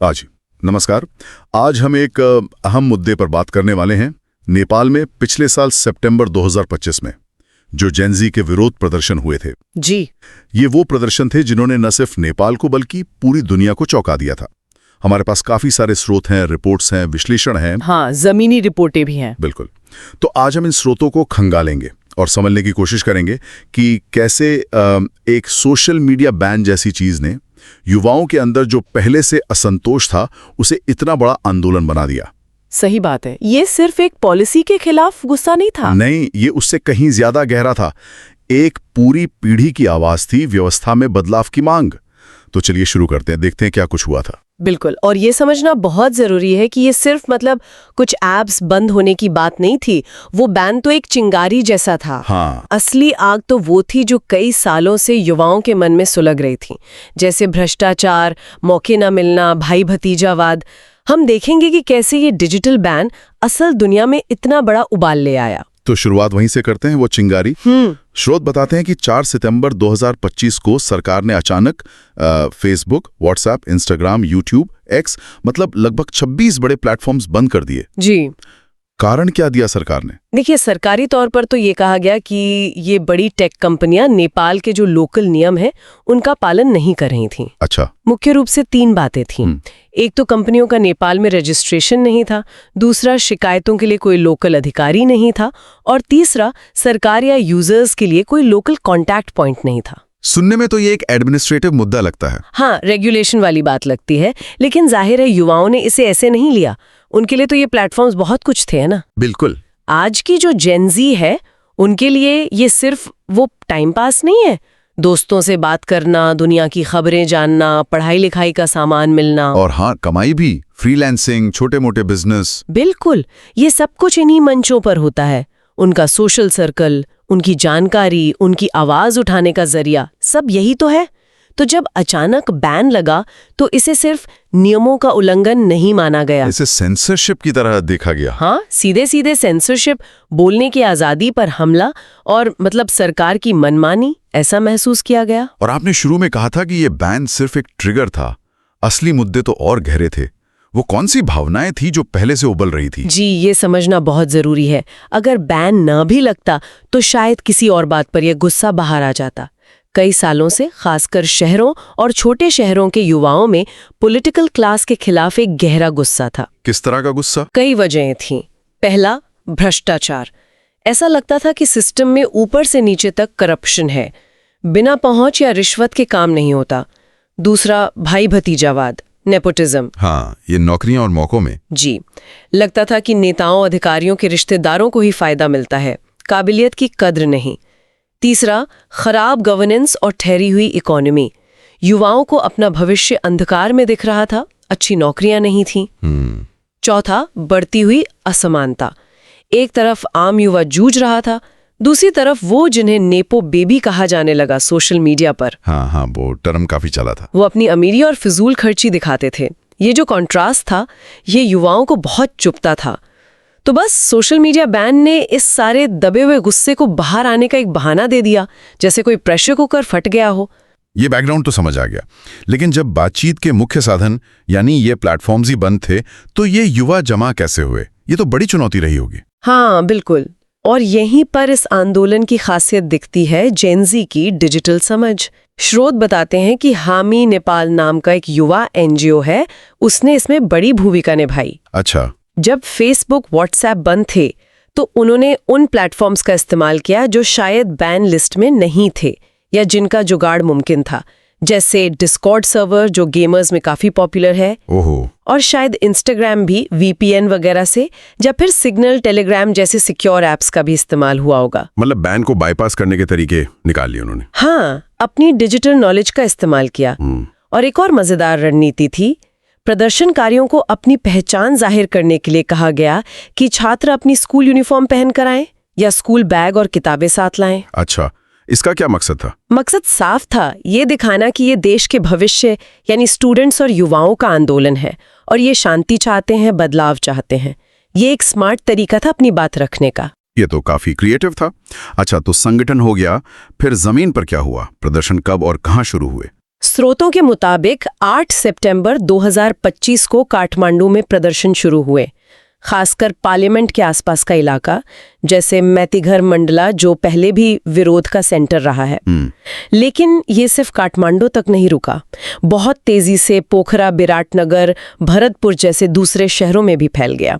जी नमस्कार। आज हम एक अहम मुद्दे पर बात करने वाले हैं। नेपाल में पिछले साल सितंबर 2025 में जो जेनजी के विरोध प्रदर्शन हुए थे जी। ये वो प्रदर्शन थे जिन्होंने न सिर्फ नेपाल को बल्कि पूरी दुनिया को चौंका दिया था। हमारे पास काफी सारे स्रोत हैं, रिपोर्ट्स हैं, विश्लेषण हैं। हाँ, जमीनी रिपोर्टें भी हैं। बिल्कुल। तो आज हम इन स्रोतों को खंगालेंगे और समझने की कोशिश करेंगे कि कैसे एक सोशल मीडिया बैन जैसी चीज ने युवाओं के अंदर जो पहले से असंतोष था उसे इतना बड़ा आंदोलन बना दिया। सही बात है। ये सिर्फ एक पॉलिसी के खिलाफ गुस्सा नहीं था। नहीं, ये उससे कहीं ज्यादा गहरा था। एक पूरी पीढ़ी की आवाज थी, व्यवस्था में बदलाव की मांग। तो चलिए शुरू करते हैं, देखते हैं क्या कुछ हुआ था। बिल्कुल। और ये समझना बहुत जरूरी है कि ये सिर्फ कुछ ऐप्स बंद होने की बात नहीं थी। वो बैन तो एक चिंगारी जैसा था। हाँ। असली आग तो वो थी जो कई सालों से युवाओं के मन में सुलग रही थी, जैसे भ्रष्टाचार, मौके न मिलना, भाई भतीजावाद। हम देखेंगे कि कैसे ये डिजिटल बैन असल दुनिया में इतना बड़ा उबाल ले आया। तो शुरुआत वहीं से करते हैं, वो चिंगारी। स्रोत बताते हैं कि 4 सितंबर 2025 को सरकार ने अचानक Facebook, WhatsApp, Instagram, YouTube, x लगभग 26 बड़े प्लेटफॉर्म्स बंद कर दिए। जी। कारण क्या दिया सरकार ने? देखिए, सरकारी तौर पर तो ये कहा गया कि ये बड़ी टेक कंपनियां नेपाल के जो लोकल नियम हैं उनका पालन नहीं कर रही थीं। अच्छा। मुख्य रूप से 3 बातें थीं। एक तो कंपनियों का नेपाल में रजिस्ट्रेशन नहीं था, दूसरा शिकायतों के लिए कोई लोकल अधिकारी नहीं था, और तीसरा सरकार या यूजर्स के लिए कोई लोकल कॉन्टैक्ट पॉइंट नहीं था। सुनने में तो ये एक एडमिनिस्ट्रेटिव मुद्दा लगता है। हाँ, रेगुलेशन वाली बात लगती है, लेकिन जाहिर है युवाओं ने इसे ऐसे नहीं लिया। उनके लिए तो ये प्लेटफॉर्म्स बहुत कुछ थे, है ना? बिल्कुल। आज की जो जेनजी है उनके लिए ये सिर्फ वो टाइम पास नहीं है। दोस्तों से बात करना, दुनिया की खबरें जानना, पढ़ाई लिखाई का सामान मिलना, और हाँ, कमाई भी, फ्रीलांसिंग, छोटे मोटे बिजनेस। बिल्कुल, ये सब कुछ इन्हीं मंचों पर होता है। उनका सोशल सर्कल, उनकी जानकारी, उनकी आवाज उठाने का जरिया, सब यही तो है। तो जब अचानक बैन लगा तो इसे सिर्फ नियमों का उल्लंघन नहीं माना गया, इसे सेंसरशिप की तरह देखा गया। हाँ, सीधे सीधे सेंसरशिप, बोलने की आजादी पर हमला और सरकार की मनमानी, ऐसा महसूस किया गया। और आपने शुरू में कहा था कि ये बैन सिर्फ एक ट्रिगर था, असली मुद्दे तो और गहरे थे। वो कौन सी भावनाएं थी जो पहले से उबल रही थी? जी, ये समझना बहुत जरूरी है। अगर बैन न भी लगता तो शायद किसी और बात पर यह गुस्सा बाहर आ जाता। कई सालों से खासकर शहरों और छोटे शहरों के युवाओं में पॉलिटिकल क्लास के खिलाफ एक गहरा गुस्सा था। किस तरह का गुस्सा? कई वजहें थीं। पहला, भ्रष्टाचार। ऐसा लगता था कि सिस्टम में ऊपर से नीचे तक करप्शन है, बिना पहुंच या रिश्वत के काम नहीं होता। दूसरा, भाई भतीजावाद, नेपोटिज्म। हाँ, ये नौकरियां और मौकों में। जी, लगता था कि नेताओं, अधिकारियों के रिश्तेदारों को ही फायदा मिलता है, काबिलियत की कद्र नहीं। तीसरा, खराब गवर्नेंस और ठहरी हुई इकोनॉमी। युवाओं को अपना भविष्य अंधकार में दिख रहा था, अच्छी नौकरियां नहीं थीं। चौथा, बढ़ती हुई असमानता। एक तरफ आम युवा जूझ रहा था, दूसरी तरफ वो जिन्हें नेपो बेबी कहा जाने लगा सोशल मीडिया पर। हाँ, वो टर्म काफी चला था। वो अपनी अमीरी और फिजूल खर्ची दिखाते थे। ये जो कॉन्ट्रास्ट था, ये युवाओं को बहुत चुभता था। तो बस सोशल मीडिया बैन ने इस सारे दबे हुए गुस्से को बाहर आने का एक बहाना दे दिया, जैसे कोई प्रेशर कुकर फट गया हो। ये बैकग्राउंड तो समझ आ गया, लेकिन जब बातचीत के मुख्य साधन यानी ये प्लेटफॉर्म्स ही बंद थे, तो ये युवा जमा कैसे हुए? ये तो बड़ी चुनौती रही होगी। हाँ, बिल्कुल। और यहीं पर इस आंदोलन की खासियत दिखती है, जेनजी की डिजिटल समझ। स्रोत बताते हैं कि हामी नेपाल नाम का एक युवा एनजीओ है, उसने इसमें बड़ी भूमिका निभाई। अच्छा। जब फेसबुक, व्हाट्सएप बंद थे तो उन्होंने उन प्लेटफॉर्म्स का इस्तेमाल किया जो शायद बैन लिस्ट में नहीं थे या जिनका जुगाड़ मुमकिन था, जैसे डिस्कॉर्ड सर्वर जो गेमर्स में काफी पॉपुलर है। ओहो। और शायद इंस्टाग्राम भी वीपीएन वगैरह से, या फिर सिग्नल, टेलीग्राम जैसे सिक्योर ऐप्स का भी इस्तेमाल हुआ होगा। बैन को बाईपास करने के तरीके निकाल लिए उन्होंने। हाँ, अपनी डिजिटल नॉलेज का इस्तेमाल किया। और एक और मजेदार रणनीति थी, प्रदर्शनकारियों को अपनी पहचान जाहिर करने के लिए कहा गया कि छात्र अपनी स्कूल यूनिफॉर्म पहनकर आएं या स्कूल बैग और किताबें साथ लाएं। अच्छा, इसका क्या मकसद था? मकसद साफ था, ये दिखाना कि ये देश के भविष्य यानी स्टूडेंट्स और युवाओं का आंदोलन है और ये शांति चाहते हैं, बदलाव चाहते हैं। ये एक स्मार्ट तरीका था अपनी बात रखने का। ये तो काफी क्रिएटिव था। अच्छा, तो संगठन हो गया, फिर जमीन पर क्या हुआ? प्रदर्शन कब और कहां शुरू हुए? स्रोतों के मुताबिक 8 सितंबर 2025 को काठमांडू में प्रदर्शन शुरू हुए, खासकर पार्लियामेंट के आसपास का इलाका, जैसे मैतीघर मंडला, जो पहले भी विरोध का सेंटर रहा है। लेकिन ये सिर्फ काठमांडू तक नहीं रुका, बहुत तेजी से पोखरा, विराटनगर, भरतपुर जैसे दूसरे शहरों में भी फैल गया।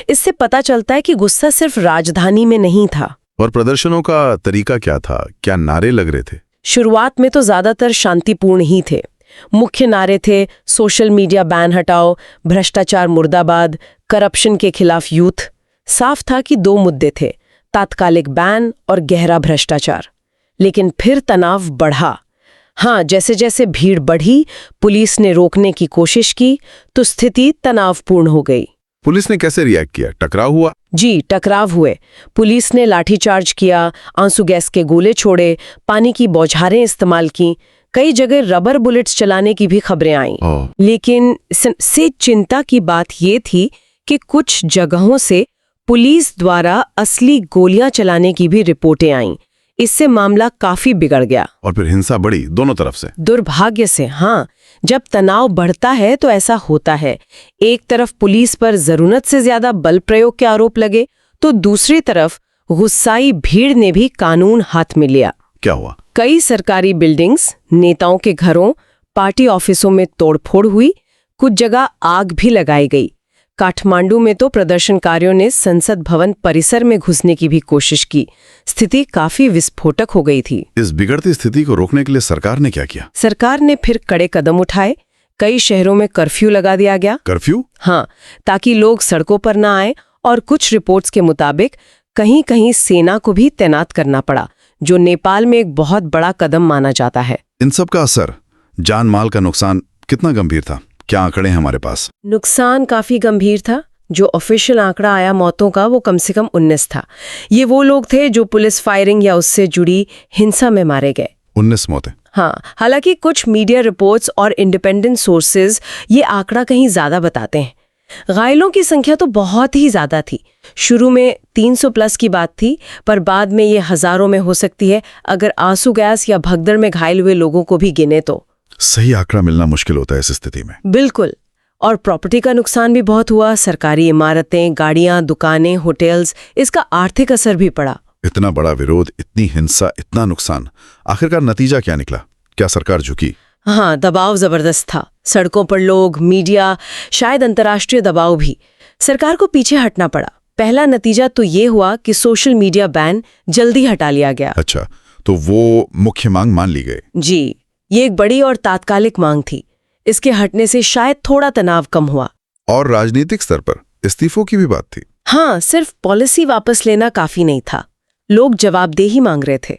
इससे पता चलता है कि गुस्सा सिर्फ राजधानी में नहीं था। और प्रदर्शनों का तरीका क्या था? क्या नारे लग रहे थे? शुरुआत में तो ज्यादातर शांतिपूर्ण ही थे। मुख्य नारे थे सोशल मीडिया बैन हटाओ, भ्रष्टाचार मुर्दाबाद, करप्शन के खिलाफ यूथ। साफ था कि दो मुद्दे थे, तात्कालिक बैन और गहरा भ्रष्टाचार। लेकिन फिर तनाव बढ़ा। हाँ, जैसे जैसे भीड़ बढ़ी, पुलिस ने रोकने की कोशिश की तो स्थिति तनावपूर्ण हो गई। पुलिस ने कैसे रिएक्ट किया? टकराव हुआ? जी, टकराव हुए। पुलिस ने लाठीचार्ज किया, आंसू गैस के गोले छोड़े, पानी की बौछारें इस्तेमाल की, कई जगह रबर बुलेट्स चलाने की भी खबरें आईं। लेकिन से चिंता की बात ये थी कि कुछ जगहों से पुलिस द्वारा असली गोलियां चलाने की भी रिपोर्टें आईं। इससे मामला काफी बिगड़ गया और फिर हिंसा बढ़ी दोनों तरफ से। दुर्भाग्य से हाँ, जब तनाव बढ़ता है तो ऐसा होता है। एक तरफ पुलिस पर जरूरत से ज्यादा बल प्रयोग के आरोप लगे तो दूसरी तरफ गुस्साई भीड़ ने भी कानून हाथ में लिया। क्या हुआ? कई सरकारी बिल्डिंग्स, नेताओं के घरों, पार्टी ऑफिसों में तोड़फोड़ हुई, कुछ जगह आग भी लगाई गई। काठमांडू में तो प्रदर्शनकारियों ने संसद भवन परिसर में घुसने की भी कोशिश की। स्थिति काफी विस्फोटक हो गई थी। इस बिगड़ती स्थिति को रोकने के लिए सरकार ने क्या किया? सरकार ने फिर कड़े कदम उठाए। कई शहरों में कर्फ्यू लगा दिया गया। कर्फ्यू? हाँ, ताकि लोग सड़कों पर ना आए। और कुछ रिपोर्ट्स के मुताबिक कहीं कहीं सेना को भी तैनात करना पड़ा, जो नेपाल में एक बहुत बड़ा कदम माना जाता है। इन सब का असर, जान माल का नुकसान कितना गंभीर था? क्या आंकड़े हैं हमारे पास? नुकसान काफी गंभीर था। जो ऑफिशियल आंकड़ा आया मौतों का, वो कम से कम 19 था। ये वो लोग थे जो पुलिस फायरिंग या उससे जुड़ी हिंसा में मारे गए। 19 मौतें? हाँ, हालांकि कुछ मीडिया रिपोर्ट्स और इंडिपेंडेंट सोर्सेज ये आंकड़ा कहीं ज्यादा बताते हैं। घायलों की संख्या तो बहुत ही ज्यादा थी। शुरू में 300 प्लस की बात थी, पर बाद में ये हजारों में हो सकती है अगर आंसू गैस या भगदड़ में घायल हुए लोगों को भी गिने तो। सही आंकड़ा मिलना मुश्किल होता है इस स्थिति में। बिल्कुल। और प्रॉपर्टी का नुकसान भी बहुत हुआ। सरकारी इमारतें, गाड़ियां, दुकानें, होटल्स, इसका आर्थिक असर भी पड़ा। इतना बड़ा विरोध, इतनी हिंसा, इतना नुकसान, आखिरकार नतीजा क्या निकला? क्या सरकार झुकी? हाँ, दबाव जबरदस्त था। सड़कों पर लोग, मीडिया, शायद अंतर्राष्ट्रीय दबाव भी। सरकार को पीछे हटना पड़ा। पहला नतीजा तो ये हुआ कि सोशल मीडिया बैन जल्दी हटा लिया गया। अच्छा, तो वो मुख्य मांग मान ली गई? जी, ये एक बड़ी और तात्कालिक मांग थी। इसके हटने से शायद थोड़ा तनाव कम हुआ। और राजनीतिक स्तर पर इस्तीफों की भी बात थी? हाँ, सिर्फ पॉलिसी वापस लेना काफी नहीं था। लोग जवाबदेही मांग रहे थे।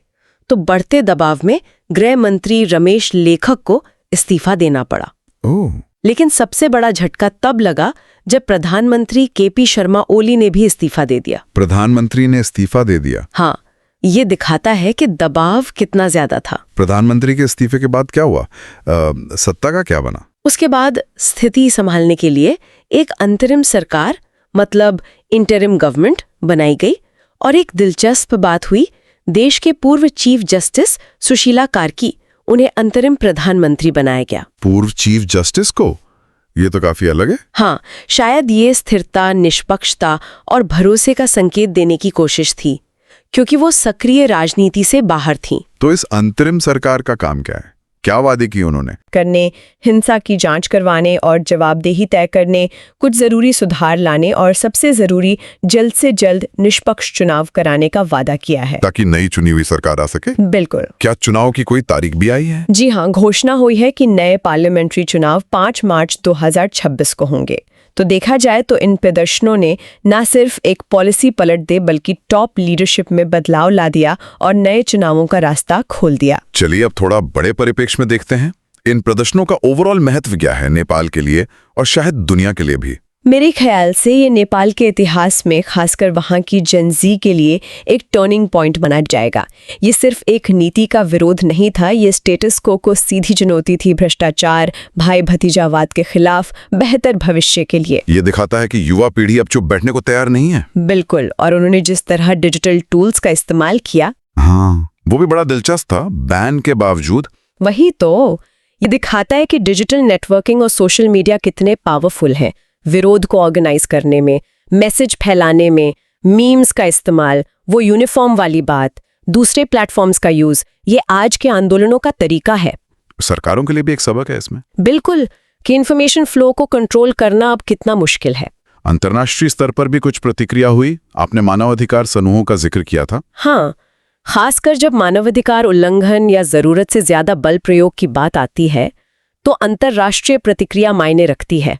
तो बढ़ते दबाव में गृह मंत्री रमेश लेखक को इस्तीफा देना पड़ा। ओह। लेकिन सबसे बड़ा झटका तब लगा जब प्रधानमंत्री केपी शर्मा ओली ने भी इस्तीफा दे दिया। प्रधानमंत्री ने इस्तीफा दे दिया? हाँ, ये दिखाता है कि दबाव कितना ज्यादा था। प्रधानमंत्री के इस्तीफे के बाद क्या हुआ? सत्ता का क्या बना? उसके बाद स्थिति संभालने के लिए एक अंतरिम सरकार, मतलब इंटरिम गवर्नमेंट बनाई गई। और एक दिलचस्प बात हुई, देश के पूर्व चीफ जस्टिस सुशीला कार्की, उन्हें अंतरिम प्रधानमंत्री बनाया गया। पूर्व चीफ जस्टिस को? ये तो काफी अलग है। हाँ, शायद ये स्थिरता, निष्पक्षता और भरोसे का संकेत देने की कोशिश थी, क्योंकि वो सक्रिय राजनीति से बाहर थीं। तो इस अंतरिम सरकार का काम क्या है? क्या वादे किए उन्होंने? करने, हिंसा की जांच करवाने और जवाबदेही तय करने, कुछ जरूरी सुधार लाने और सबसे जरूरी जल्द से जल्द निष्पक्ष चुनाव कराने का वादा किया है, ताकि नई चुनी हुई सरकार आ सके। बिल्कुल। क्या चुनाव की कोई तारीख भी आई है? जी हाँ, घोषणा हुई है कि नए पार्लियामेंट्री चुनाव 5 मार्च 2026 को होंगे। तो देखा जाए तो इन प्रदर्शनों ने न सिर्फ एक पॉलिसी पलट दे, बल्कि टॉप लीडरशिप में बदलाव ला दिया और नए चुनावों का रास्ता खोल दिया। चलिए अब थोड़ा बड़े परिप्रेक्ष्य में देखते हैं। इन प्रदर्शनों का ओवरऑल महत्व क्या है नेपाल के लिए और शायद दुनिया के लिए भी? मेरे ख्याल से ये नेपाल के इतिहास में, खासकर वहाँ की जनजी के लिए एक टर्निंग पॉइंट बना जाएगा। ये सिर्फ एक नीति का विरोध नहीं था, ये स्टेटस को सीधी चुनौती थी, भ्रष्टाचार, भाई भतीजावाद के खिलाफ, बेहतर भविष्य के लिए। ये दिखाता है कि युवा पीढ़ी अब चुप बैठने को तैयार नहीं है। बिल्कुल। और उन्होंने जिस तरह डिजिटल टूल्स का इस्तेमाल किया, हाँ, वो भी बड़ा दिलचस्प था, बैन के बावजूद। वही तो, ये दिखाता है कि डिजिटल नेटवर्किंग और सोशल मीडिया कितने पावरफुल हैं विरोध को ऑर्गेनाइज करने में, मैसेज फैलाने में, मीम्स का इस्तेमाल, वो यूनिफॉर्म वाली बात, दूसरे प्लेटफॉर्म्स का यूज, ये आज के आंदोलनों का तरीका है। सरकारों के लिए भी एक सबक है इसमें। बिल्कुल, कि इन्फॉर्मेशन फ्लो को कंट्रोल करना अब कितना मुश्किल है। अंतर्राष्ट्रीय स्तर पर भी कुछ प्रतिक्रिया हुई। आपने मानवाधिकार समूहों का जिक्र किया था। हाँ, खासकर जब मानवाधिकार उल्लंघन या जरूरत से ज्यादा बल प्रयोग की बात आती है तो अंतर्राष्ट्रीय प्रतिक्रिया मायने रखती है।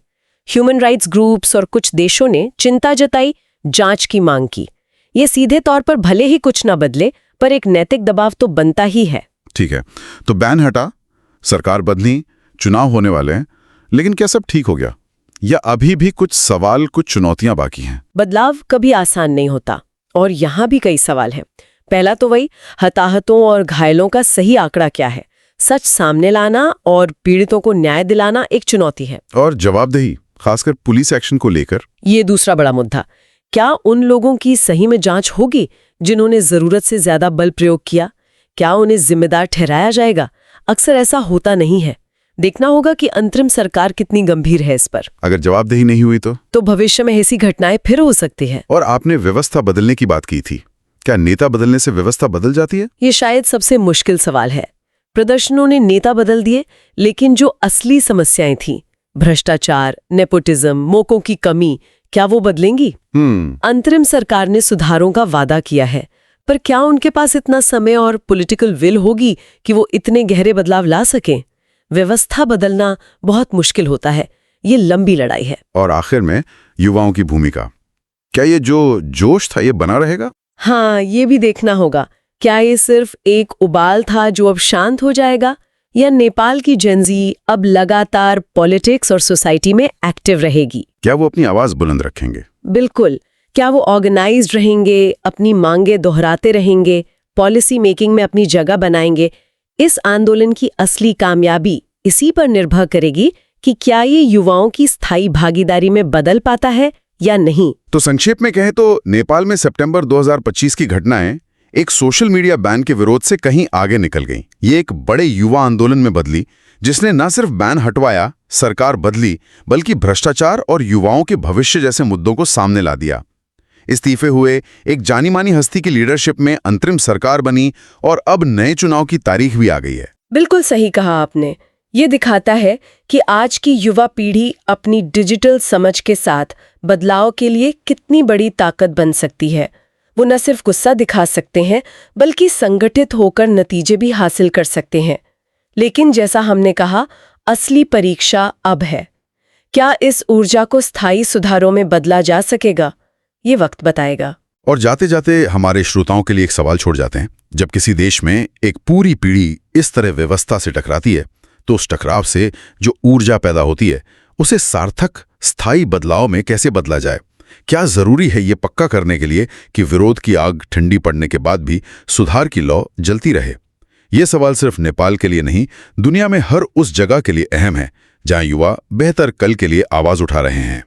ह्यूमन राइट्स ग्रुप्स और कुछ देशों ने चिंता जताई, जांच की मांग की। ये सीधे तौर पर भले ही कुछ न बदले, पर एक नैतिक दबाव तो बनता ही है। ठीक है, तो बैन हटा, सरकार बदली, चुनाव होने वाले हैं, लेकिन क्या सब ठीक हो गया या अभी भी कुछ सवाल, कुछ चुनौतियां बाकी हैं? बदलाव कभी आसान नहीं होता और यहाँ भी कई सवाल हैं। पहला तो वही, हताहतों और घायलों का सही आंकड़ा क्या है? सच सामने लाना और पीड़ितों को न्याय दिलाना एक चुनौती है। और जवाबदेही, खासकर पुलिस एक्शन को लेकर, ये दूसरा बड़ा मुद्दा। क्या उन लोगों की सही में जांच होगी जिन्होंने जरूरत से ज्यादा बल प्रयोग किया? क्या उन्हें जिम्मेदार ठहराया जाएगा? अक्सर ऐसा होता नहीं है। देखना होगा कि अंतरिम सरकार कितनी गंभीर है इस पर। अगर जवाबदेही नहीं हुई तो भविष्य में ऐसी घटनाएं फिर हो सकती है। और आपने व्यवस्था बदलने की बात की थी, क्या नेता बदलने से व्यवस्था बदल जाती है? ये शायद सबसे मुश्किल सवाल है। प्रदर्शनों ने नेता बदल दिए, लेकिन जो असली समस्याएं थीं, भ्रष्टाचार, नेपोटिज्म, मौकों की कमी, क्या वो बदलेंगी? अंतरिम सरकार ने सुधारों का वादा किया है, पर क्या उनके पास इतना समय और पॉलिटिकल विल होगी कि वो इतने गहरे बदलाव ला सकें? व्यवस्था बदलना बहुत मुश्किल होता है। ये लंबी लड़ाई है। और आखिर में युवाओं की भूमिका, क्या ये जो जोश था ये बना रहेगा? हाँ, ये भी देखना होगा। क्या ये सिर्फ एक उबाल था जो अब शांत हो जाएगा, या नेपाल की जेनजी अब लगातार पॉलिटिक्स और सोसाइटी में एक्टिव रहेगी? क्या वो अपनी आवाज बुलंद रखेंगे? बिल्कुल। क्या वो ऑर्गेनाइज्ड रहेंगे, अपनी मांगे दोहराते रहेंगे, पॉलिसी मेकिंग में अपनी जगह बनाएंगे? इस आंदोलन की असली कामयाबी इसी पर निर्भर करेगी कि क्या ये युवाओं की स्थायी भागीदारी में बदल पाता है या नहीं। तो संक्षेप में कहें तो नेपाल में सितंबर 2025 की घटनाएं एक सोशल मीडिया बैन के विरोध से कहीं आगे निकल गईं। ये एक बड़े युवा आंदोलन में बदली, जिसने न सिर्फ बैन हटवाया, सरकार बदली, बल्कि भ्रष्टाचार और युवाओं के भविष्य जैसे मुद्दों को सामने ला दिया। इस्तीफे हुए एक जानी मानी हस्ती की लीडरशिप में अंतरिम सरकार बनी और अब नए चुनाव की तारीख भी आ गई है। बिल्कुल सही कहा आपने। ये दिखाता है कि आज की युवा पीढ़ी अपनी डिजिटल समझ के साथ बदलाव के लिए कितनी बड़ी ताकत बन सकती है। वो न सिर्फ गुस्सा दिखा सकते हैं, बल्कि संगठित होकर नतीजे भी हासिल कर सकते हैं। लेकिन जैसा हमने कहा, असली परीक्षा अब है। क्या इस ऊर्जा को स्थायी सुधारों में बदला जा सकेगा? ये वक्त बताएगा। और जाते जाते हमारे श्रोताओं के लिए एक सवाल छोड़ जाते हैं। जब किसी देश में एक पूरी पीढ़ी इस तरह व्यवस्था से टकराती है, तो उस टकराव से जो ऊर्जा पैदा होती है, उसे सार्थक स्थायी बदलाव में कैसे बदला जाए? क्या जरूरी है ये पक्का करने के लिए कि विरोध की आग ठंडी पड़ने के बाद भी सुधार की लौ जलती रहे? ये सवाल सिर्फ नेपाल के लिए नहीं, दुनिया में हर उस जगह के लिए अहम है जहां युवा बेहतर कल के लिए आवाज उठा रहे हैं।